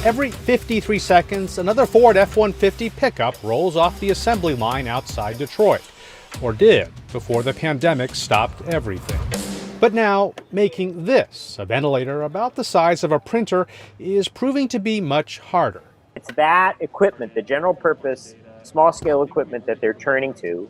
Every 53 seconds, another Ford F-150 pickup rolls off the assembly line outside Detroit, or did before the pandemic stopped everything. But now, making this, a ventilator about the size of a printer, is proving to be much harder. It's that equipment, the general purpose, small scale equipment that they're turning to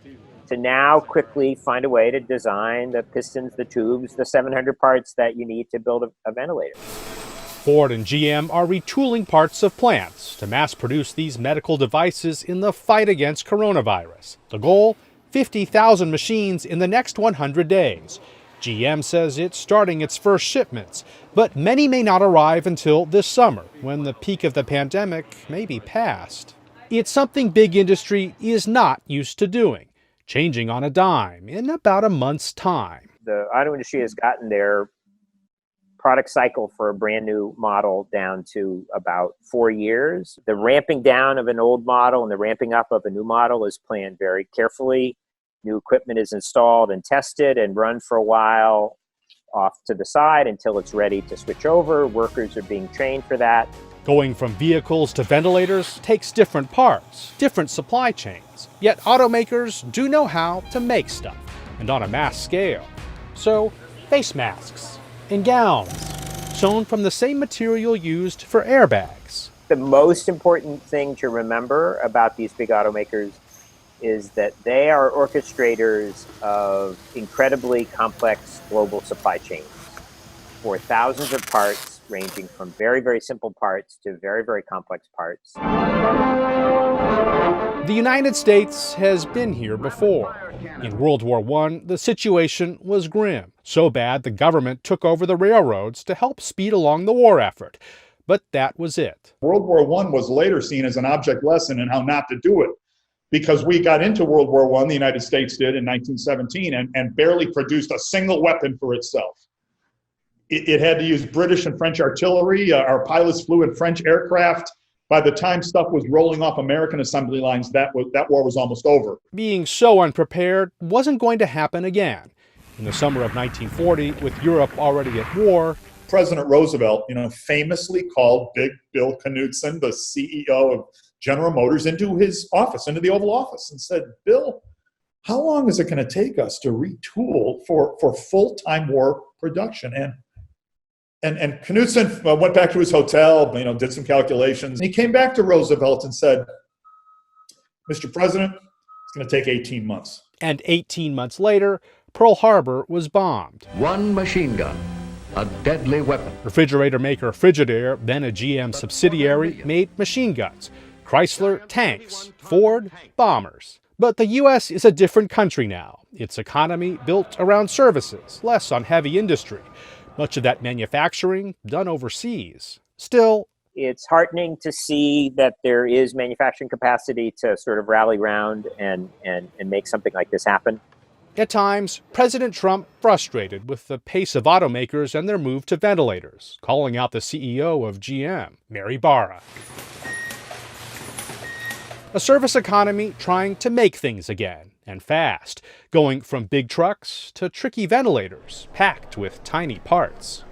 now quickly find a way to design the pistons, the tubes, the 700 parts that you need to build a ventilator. Ford and GM are retooling parts of plants to mass produce these medical devices in the fight against coronavirus. The goal? 50,000 machines in the next 100 days. GM says it's starting its first shipments, but many may not arrive until this summer, when the peak of the pandemic may be past. It's something big industry is not used to doing, changing on a dime in about a month's time. The auto industry has gotten their product cycle for a brand new model down to about 4 years. The ramping down of an old model and the ramping up of a new model is planned very carefully. New equipment is installed and tested and run for a while off to the side until it's ready to switch over. Workers are being trained for that. Going from vehicles to ventilators takes different parts, different supply chains. Yet automakers do know how to make stuff, and on a mass scale. So, face masks and gowns, sewn from the same material used for airbags. The most important thing to remember about these big automakers is that they are orchestrators of incredibly complex global supply chains for thousands of parts, ranging from very, very simple parts to very, very complex parts. The United States has been here before. In World War I, the situation was grim, so bad the government took over the railroads to help speed along the war effort. But that was it. World War I was later seen as an object lesson in how not to do it, because we got into World War I, the United States did in 1917, and barely produced a single weapon for itself. It had to use British and French artillery. Our pilots flew in French aircraft. By the time stuff was rolling off American assembly lines, that war was almost over. Being so unprepared wasn't going to happen again. In the summer of 1940, with Europe already at war, President Roosevelt, famously called Big Bill Knudsen, the CEO of General Motors, into his office, into the Oval Office, and said, "Bill, how long is it going to take us to retool for full-time war production?" And Knudsen went back to his hotel, did some calculations. He came back to Roosevelt and said, "Mr. President, it's going to take 18 months. And 18 months later, Pearl Harbor was bombed. One machine gun, a deadly weapon. Refrigerator maker Frigidaire, then a GM subsidiary, made machine guns. Chrysler, tanks. Ford, bombers. But the U.S. is a different country now. Its economy built around services, less on heavy industry. Much of that manufacturing done overseas. Still, it's heartening to see that there is manufacturing capacity to sort of rally around and make something like this happen. At times, President Trump frustrated with the pace of automakers and their move to ventilators, calling out the CEO of GM, Mary Barra. A service economy trying to make things again, and fast, going from big trucks to tricky ventilators packed with tiny parts.